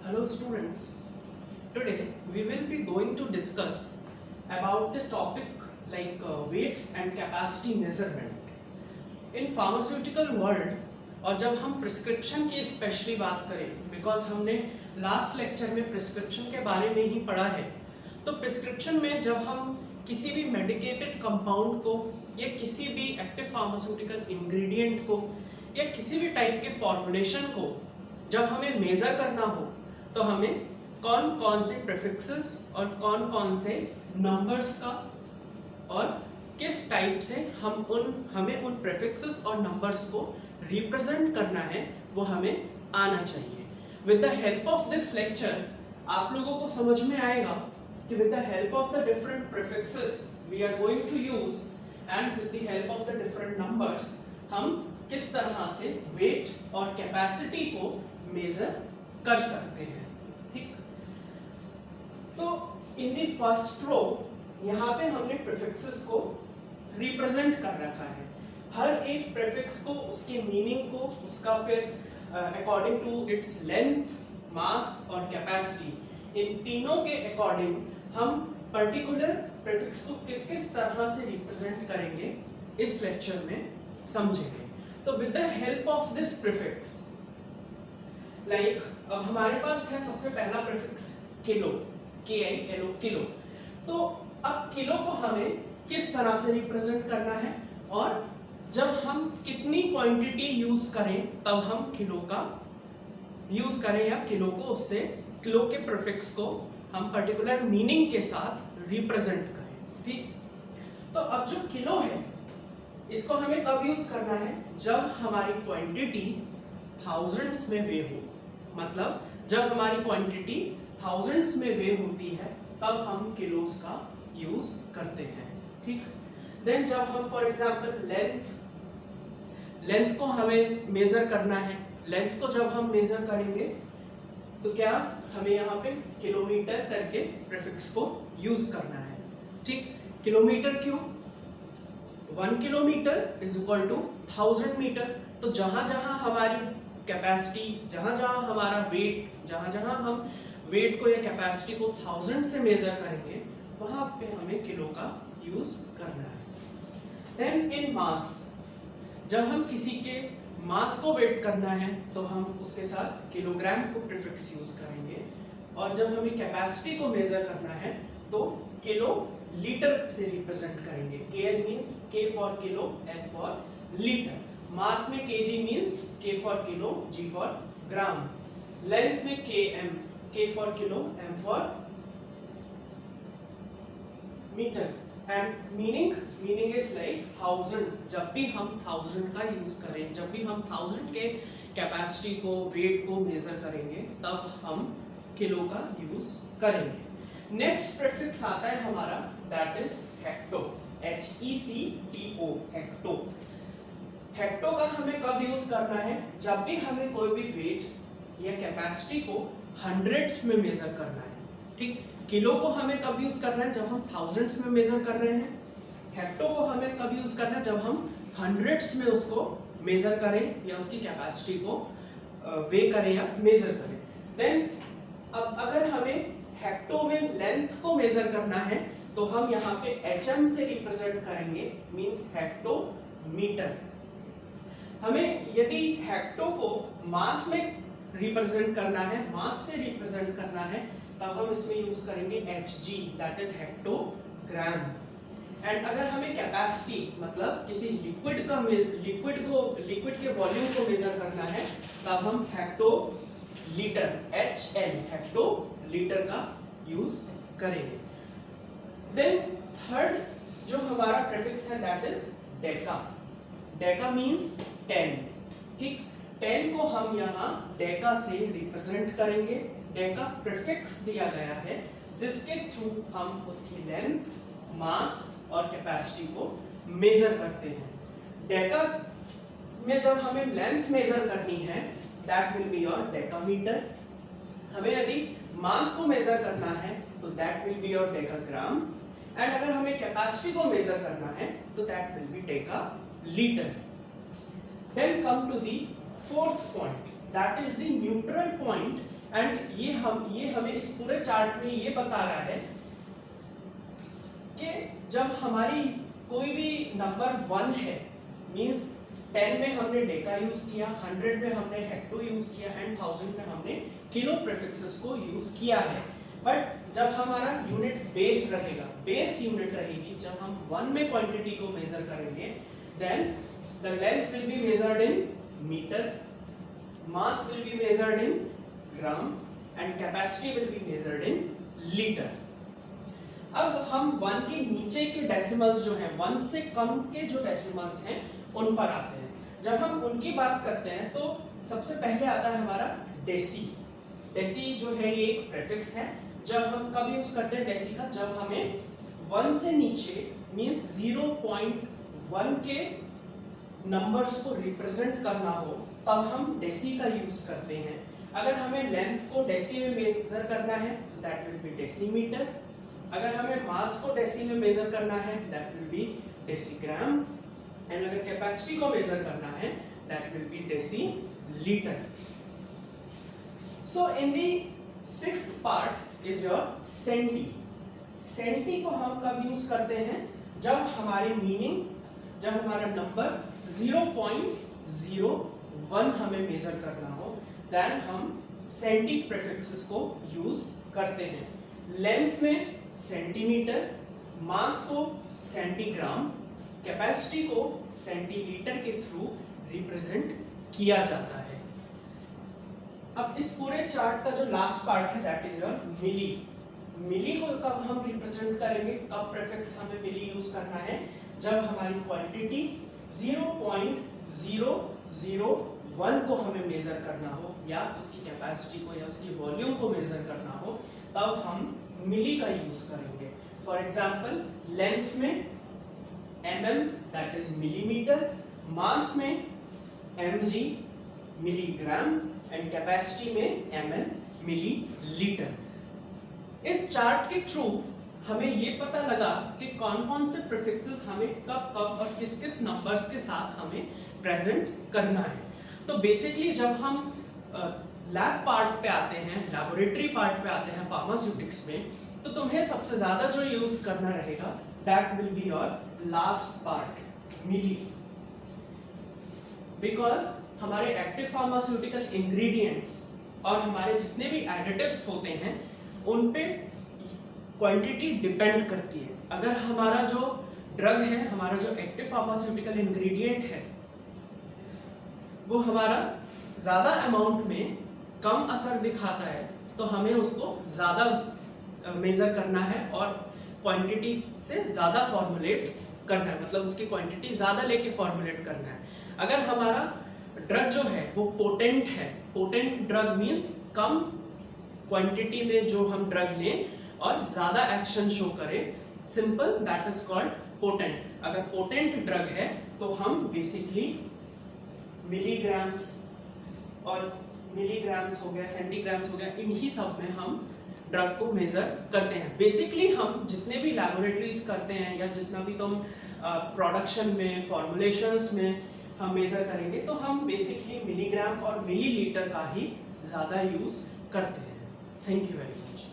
Hello students, today we will be going to discuss about the topic like weight and capacity measurement. In pharmaceutical world और जब हम prescription की specially बात करें because हमने last lecture में prescription के बारे में ही पढ़ा है, तो प्रिस्क्रिप्शन में जब हम किसी भी मेडिकेटेड कंपाउंड को या किसी भी एक्टिव फार्मास्यूटिकल इंग्रेडिएंट को या किसी भी टाइप के फॉर्मुलेशन को जब हमें मेजर करना हो तो हमें कौन कौन से प्रीफिक्सेस और कौन कौन से नंबर्स का और किस टाइप से हमें उन प्रीफिक्सेस और नंबर्स को रिप्रेजेंट करना है वो हमें आना चाहिए. With the help of this lecture आप लोगों को समझ में आएगा कि with the help of the different prefixes we are going to use and with the help of the different numbers हम किस तरह से वेट और कैपेसिटी को मेजर कर सकते हैं. ठीक, तो इन द फर्स्ट रो यहाँ पे हमने प्रीफिक्सेस को रिप्रेजेंट कर रखा है. हर एक प्रीफिक्स को उसके मीनिंग को उसका फिर अकॉर्डिंग टू इट्स लेंथ, मास और कैपेसिटी, इन तीनों के अकॉर्डिंग हम पर्टिकुलर प्रीफिक्स को किस किस तरह से रिप्रेजेंट करेंगे इस लेक्चर में समझेंगे. तो with the help of this prefix like अब हमारे पास है सबसे पहला प्रीफिक्स किलो, KILO, किलो. तो अब किलो को हमें किस तरह से रिप्रेजेंट करना है और जब हम कितनी क्वांटिटी यूज करें तब हम किलो का यूज करें या किलो को उससे किलो के प्रीफिक्स को हम पर्टिकुलर मीनिंग के साथ रिप्रेजेंट करें. ठीक, तो अब जो किलो है इसको हमें कब यूज करना है जब हमारी क्वांटिटी थाउजेंड्स में वे हो. मतलब जब हमारी क्वांटिटी थाउजेंड्स में वे होती है तब हम किलोस का यूज करते हैं. ठीक, देन जब हम फॉर एग्जांपल लेंथ को हमें मेजर करना है, लेंथ को जब हम मेजर करेंगे तो क्या हमें यहाँ पे किलोमीटर करके प्रीफिक्स को यूज करना है. ठीक, किलोमीटर क्यों? 1 kilometre is equal to 1000 metre. तो जहां जहां हमारी कैपेसिटी, जहां जहां हमारा वेट, जहां जहां हम वेट को या कैपेसिटी को 1000 से मेजर करेंगे वहां पे हमें किलो का यूज करना है. देन इन मास, जब हम किसी के मास को वेट करना है तो हम उसके साथ किलोग्राम को प्रीफिक्स यूज करेंगे. और जब हमें कैपेसिटी को मेजर करना है तो किलो लीटर से रिप्रेजेंट करेंगे. KL means K for kilo, L for litre. Mass में kg means K for kilo, G for gram. Length में km, K for kilo, M for metre. And meaning is like 1000. जब भी हम 1000 का use करें, जब भी हम 1000 के कैपेसिटी को, वेट को मेजर करेंगे तब हम किलो का यूज करेंगे. नेक्स्ट प्रीफिक्स आता है हमारा that is hecto, HECTO, hecto. Hecto का हमें कब यूज करना है जब भी हमें कोई भी वेट या कैपेसिटी को हंड्रेड्स में मेजर करना है. ठीक, किलो को हमें कब यूज करना है जब हम थाउजेंड्स में मेजर कर रहे हैं. हेक्टो को हमें कब यूज करना है जब हम हंड्रेड्स में उसको मेजर करें या उसकी कैपेसिटी को वे करें या मेजर करें. देन अब अगर हमें हेक्टो में लेंथ को मेजर करना है तो हम यहाँ पे HM से रिप्रेजेंट करेंगे, मींस हेक्टो मीटर. हमें यदि हेक्टो को मास में रिप्रेजेंट करना है, मास से रिप्रेजेंट करना है तब हम इसमें यूज करेंगे Hg, that is hectogram. And अगर हमें कैपेसिटी मतलब किसी लिक्विड के वॉल्यूम को मेजर करना है तब हम hecto litre, HL, hecto litre का यूज करेंगे. देन थर्ड जो हमारा प्रीफिक्स है that is Deka. Deka means 10. ठीक, 10 को हम यहाँ डेका से रिप्रेजेंट करेंगे. डेका प्रीफिक्स दिया गया है जिसके थ्रू हम उसकी लेंथ, मास और कैपेसिटी को मेजर करते हैं. डेका में जब हमें लेंथ मेजर करनी है that will be your decametre. हमें यदि मास को मेजर करना है तो that will be your decagram. And अगर हमें कैपेसिटी को मेजर करना है तो that will B Deka litre. Then come to the fourth point, that is the neutral point and ये हमें इस पूरे चार्ट में ये बता रहा है कि जब हमारी कोई भी नंबर 1 है, मींस 10 में हमने डेका यूज किया, 100 में हमने हेक्टो यूज किया एंड 1000 में हमने किलो प्रीफिक्सेस को यूज किया है। बट जब हमारा यूनिट बेस रहेगा, बेस यूनिट रहेगी, जब हम 1 में क्वांटिटी को मेजर करेंगे, then the length will be measured in metre, mass will be measured in gram and capacity will be measured in litre. अब हम 1 के नीचे के डेसिमल्स जो हैं, 1 से कम के जो डेसिमल्स हैं उन पर आते हैं। जब हम उनकी बात करते हैं तो सबसे पहले आता है हमारा डेसी। डेसी जो है ये एक प्रीफिक्स है। जब हम कब यूज करते हैं डेसी का, जब हमें 1 से नीचे मींस 0.1 के नंबर्स को रिप्रेजेंट करना हो तब हम डेसी का यूज करते हैं। अगर हमें लेंथ को डेसी में मेजर करना है दैट विल बी डेसीमीटर। अगर हमें मास को डेसी में मेजर करना है that will be decigram and अगर कैपेसिटी को मेजर करना है that will be decilitre. So in the 6th part is your centi. Centi को हम कब यूज करते हैं, जब हमारी मीनिंग, जब हमारा नंबर 0.01 हमें मेजर करना हो, देन हम सेंटी प्रीफिक्सेस को यूज करते हैं। लेंथ में सेंटीमीटर, मास को सेंटीग्राम, कैपेसिटी को सेंटीलीटर के थ्रू रिप्रेजेंट किया जाता है। अब इस पूरे चार्ट का जो लास्ट पार्ट है दैट इज योर मिली। मिली को कब हम रिप्रेजेंट करेंगे, कब प्रीफिक्स हमें मिली यूज करना है, जब हमारी क्वांटिटी 0.001 को हमें मेजर करना हो या उसकी कैपेसिटी को या उसकी वॉल्यूम को मेजर करना हो, तब हम मिली का यूज करेंगे। फॉर एग्जाम्पल लेंथ में mm दैट इज मिलीमीटर, मास में mg मिलीग्राम एंड कैपेसिटी में ml मिलीलीटर। इस चार्ट के थ्रू हमें ये पता लगा कि कौन कौन से प्रीफिक्सेस हमें कब कब और किस किस नंबर्स के साथ हमें प्रेजेंट करना है। तो बेसिकली जब हम लैब पार्ट पे आते हैं, लैबोरेटरी पार्ट पे आते हैं फार्मास्यूटिक्स में, तो तुम्हें सबसे ज्यादा जो यूज करना रहेगा that will be your last part milli. Because हमारे एक्टिव फार्मास्यूटिकल इंग्रेडिएंट्स और हमारे जितने भी एडिटिव्स होते हैं उन पे क्वांटिटी डिपेंड करती है। अगर हमारा जो ड्रग है, हमारा जो एक्टिव फार्मास्यूटिकल इंग्रेडिएंट है, वो हमारा ज्यादा अमाउंट में कम असर दिखाता है तो हमें उसको ज्यादा मेजर करना है और क्वांटिटी से ज्यादा फॉर्मुलेट करना है, मतलब उसकी क्वांटिटी ज्यादा लेके फॉर्मुलेट करना है। अगर हमारा ड्रग जो है वो पोटेंट है, पोटेंट ड्रग मींस कम क्वांटिटी में जो हम ड्रग लें और ज्यादा एक्शन शो करें, simple that is called potent. अगर पोटेंट ड्रग है तो हम बेसिकली मिलीग्राम्स और मिलीग्राम्स हो गया, सेंटीग्राम्स हो गया, इन्हीं सब में हम ड्रग को मेजर करते हैं। बेसिकली हम जितने भी लैबोरेटरीज करते हैं या जितना भी तुम प्रोडक्शन में, फॉर्मुलेशंस में हम मेजर करेंगे तो हम बेसिकली मिलीग्राम और मिलीलीटर का ही ज्यादा यूज करते हैं। Thank you very much.